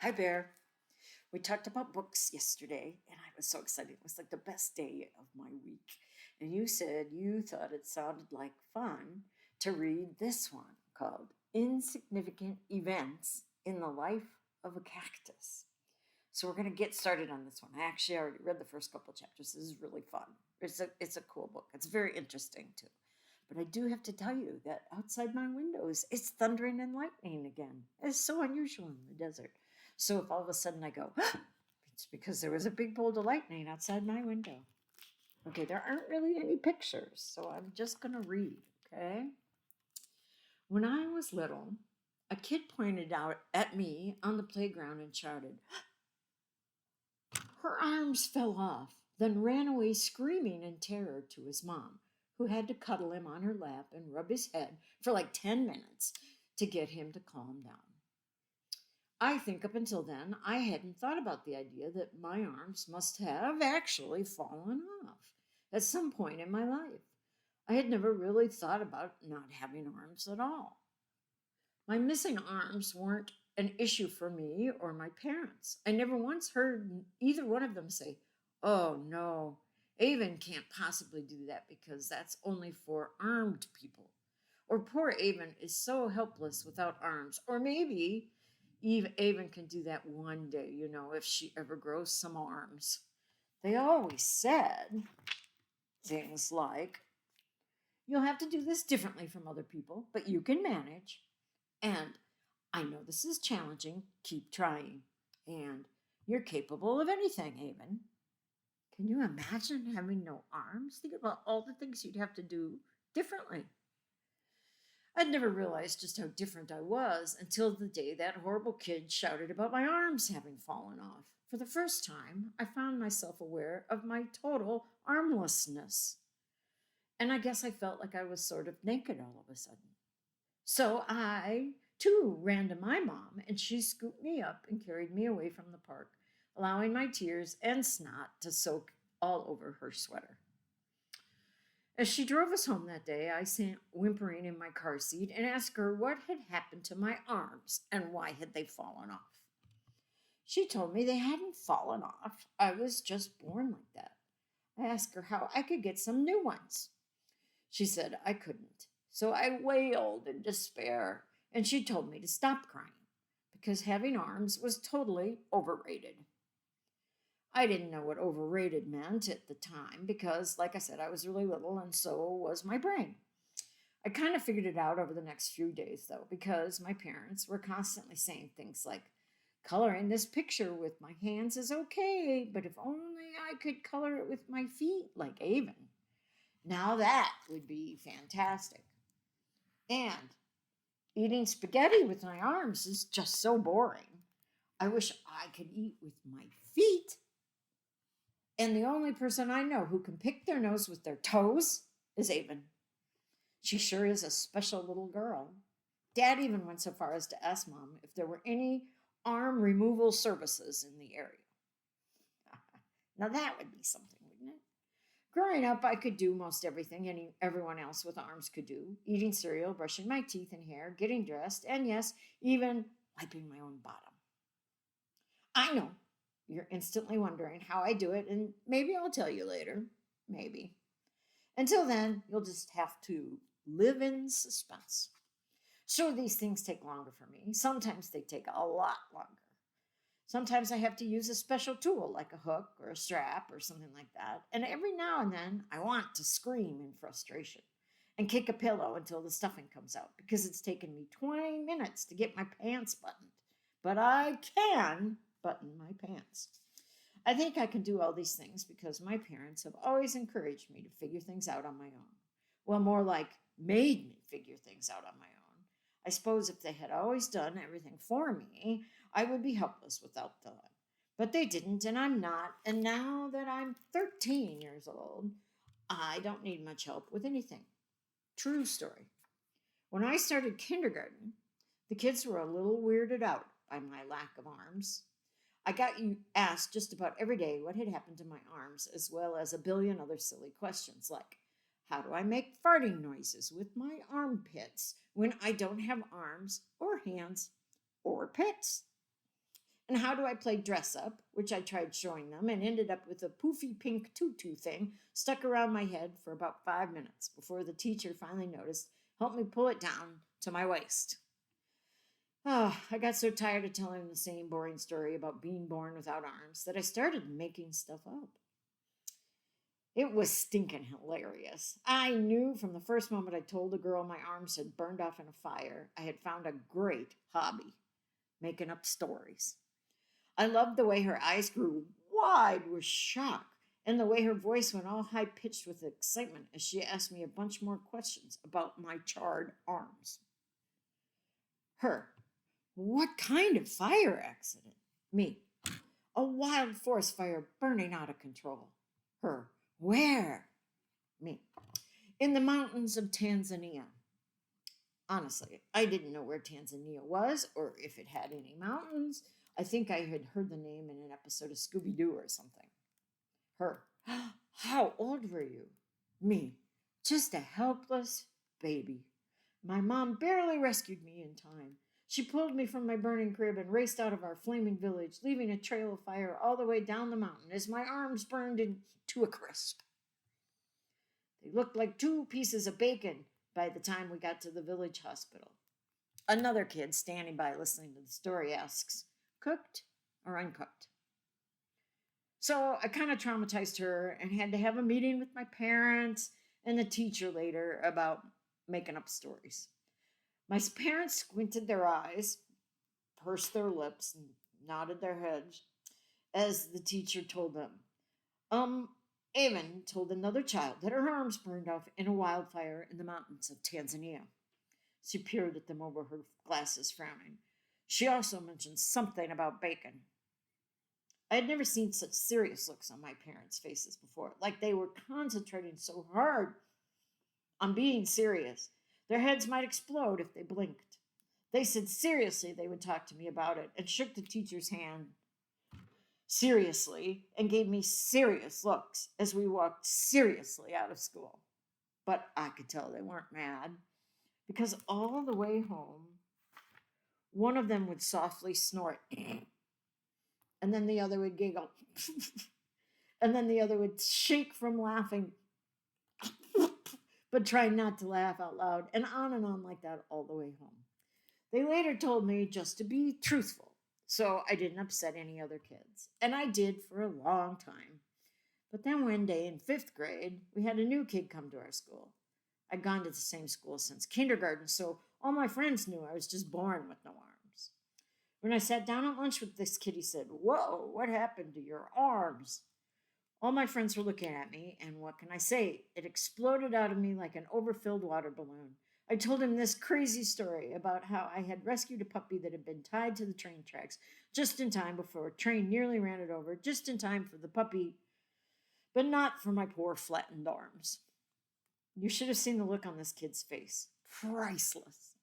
Hi, Bear. We talked about books yesterday, and I was so excited. It was like the best day of my week. And you said you thought it sounded like fun to read this one called Insignificant Events in the Life of a Cactus. So we're going to get started on this one. I actually already read the first couple chapters. This is really fun. It's a cool book. It's very interesting too. But I do have to tell you that outside my windows, it's thundering and lightning again. It's so unusual in the desert. So if all of a sudden I go, it's because there was a big bolt of lightning outside my window. Okay, there aren't really any pictures, so I'm just going to read, okay? When I was little, a kid pointed out at me on the playground and shouted. Her arms fell off, then ran away screaming in terror to his mom, who had to cuddle him on her lap and rub his head for like 10 minutes to get him to calm down. I think up until then, I hadn't thought about the idea that my arms must have actually fallen off at some point in my life. I had never really thought about not having arms at all. My missing arms weren't an issue for me or my parents. I never once heard either one of them say, "Oh no, Avon can't possibly do that because that's only for armed people." Or poor Avon is so helpless without arms. Or maybe Eve Avon can do that one day, if she ever grows some arms. They always said things like, "You'll have to do this differently from other people, but you can manage." And I know this is challenging. Keep trying. And you're capable of anything, Avon. Can you imagine having no arms? Think about all the things you'd have to do differently. I'd never realized just how different I was until the day that horrible kid shouted about my arms having fallen off. For the first time, I found myself aware of my total armlessness. And I guess I felt like I was sort of naked all of a sudden. So I, too, ran to my mom, and she scooped me up and carried me away from the park, allowing my tears and snot to soak all over her sweater. As she drove us home that day, I sat whimpering in my car seat and asked her what had happened to my arms and why had they fallen off. She told me they hadn't fallen off. I was just born like that. I asked her how I could get some new ones. She said I couldn't. So I wailed in despair, and she told me to stop crying because having arms was totally overrated. I didn't know what overrated meant at the time because, like I said, I was really little and so was my brain. I kind of figured it out over the next few days, though, because my parents were constantly saying things like, "Coloring this picture with my hands is okay, but if only I could color it with my feet like Avon. Now that would be fantastic." And eating spaghetti with my arms is just so boring. I wish I could eat with my feet. And the only person I know who can pick their nose with their toes is Avon. She sure is a special little girl. Dad even went so far as to ask Mom if there were any arm removal services in the area. Now that would be something, wouldn't it? Growing up, I could do most everything everyone else with arms could do: eating cereal, brushing my teeth and hair, getting dressed, and yes, even wiping my own bottom. I know you're instantly wondering how I do it, and maybe I'll tell you later. Maybe. Until then, you'll just have to live in suspense. Sure, these things take longer for me. Sometimes they take a lot longer. Sometimes I have to use a special tool like a hook or a strap or something like that. And every now and then I want to scream in frustration and kick a pillow until the stuffing comes out because it's taken me 20 minutes to get my pants buttoned. But I can button my pants. I think I can do all these things because my parents have always encouraged me to figure things out on my own. Well, more like made me figure things out on my own. I suppose if they had always done everything for me, I would be helpless without them. But they didn't, and I'm not. And now that I'm 13 years old, I don't need much help with anything. True story. When I started kindergarten, the kids were a little weirded out by my lack of arms. I got you asked just about every day what had happened to my arms, as well as a billion other silly questions like, how do I make farting noises with my armpits when I don't have arms or hands or pits? And how do I play dress up, which I tried showing them and ended up with a poofy pink tutu thing stuck around my head for about 5 minutes before the teacher finally noticed, helped me pull it down to my waist. Oh, I got so tired of telling the same boring story about being born without arms that I started making stuff up. It was stinking hilarious. I knew from the first moment I told a girl my arms had burned off in a fire, I had found a great hobby, making up stories. I loved the way her eyes grew wide with shock and the way her voice went all high pitched with excitement as she asked me a bunch more questions about my charred arms. Her, what kind of fire accident? Me, a wild forest fire burning out of control. Her, where? Me, in the mountains of Tanzania. Honestly, I didn't know where Tanzania was or if it had any mountains. I think I had heard the name in an episode of Scooby-Doo or something. Her, how old were you? Me, just a helpless baby. My mom barely rescued me in time. She pulled me from my burning crib and raced out of our flaming village, leaving a trail of fire all the way down the mountain as my arms burned into a crisp. They looked like 2 pieces of bacon by the time we got to the village hospital. Another kid standing by listening to the story asks, cooked or uncooked? So I kind of traumatized her and had to have a meeting with my parents and the teacher later about making up stories. My parents squinted their eyes, pursed their lips, and nodded their heads as the teacher told them. Avon told another child that her arms burned off in a wildfire in the mountains of Tanzania. She peered at them over her glasses, frowning. She also mentioned something about bacon. I had never seen such serious looks on my parents' faces before, like they were concentrating so hard on being serious. Their heads might explode if they blinked. They said seriously they would talk to me about it and shook the teacher's hand seriously and gave me serious looks as we walked seriously out of school. But I could tell they weren't mad because all the way home, one of them would softly snort and then the other would giggle and then the other would shake from laughing but try not to laugh out loud, and on like that all the way home. They later told me just to be truthful, so I didn't upset any other kids. And I did for a long time. But then one day in 5th grade, we had a new kid come to our school. I'd gone to the same school since kindergarten, so all my friends knew I was just born with no arms. When I sat down at lunch with this kid, he said, "Whoa, what happened to your arms?" All my friends were looking at me, and what can I say? It exploded out of me like an overfilled water balloon. I told him this crazy story about how I had rescued a puppy that had been tied to the train tracks just in time before a train nearly ran it over, just in time for the puppy, but not for my poor flattened arms. You should have seen the look on this kid's face. Priceless.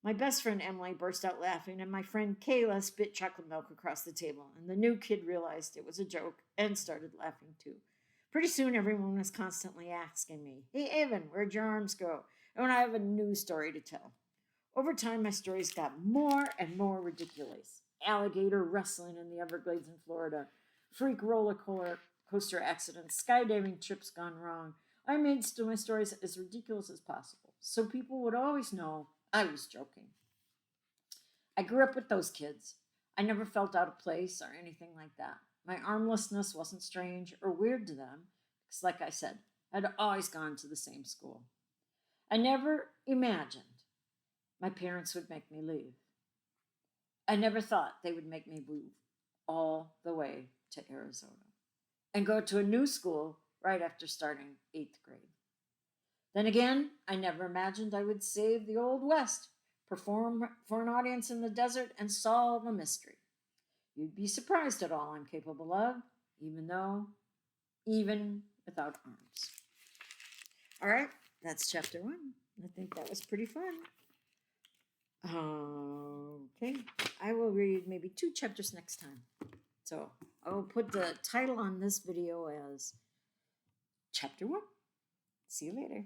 My best friend Emily burst out laughing, and my friend Kayla spit chocolate milk across the table, and the new kid realized it was a joke and started laughing too. Pretty soon, everyone was constantly asking me, "Hey, Evan, where'd your arms go?" And when I have a new story to tell. Over time, my stories got more and more ridiculous. Alligator wrestling in the Everglades in Florida, freak roller coaster accidents, skydiving trips gone wrong. I made my stories as ridiculous as possible, so people would always know I was joking. I grew up with those kids. I never felt out of place or anything like that. My armlessness wasn't strange or weird to them, because like I said, I'd always gone to the same school. I never imagined my parents would make me leave. I never thought they would make me move all the way to Arizona and go to a new school right after starting 8th grade. Then again, I never imagined I would save the Old West, perform for an audience in the desert, and solve a mystery. You'd be surprised at all I'm capable of, even without arms. All right, that's chapter 1. I think that was pretty fun. Okay, I will read maybe 2 chapters next time. So I will put the title on this video as Chapter 1. See you later.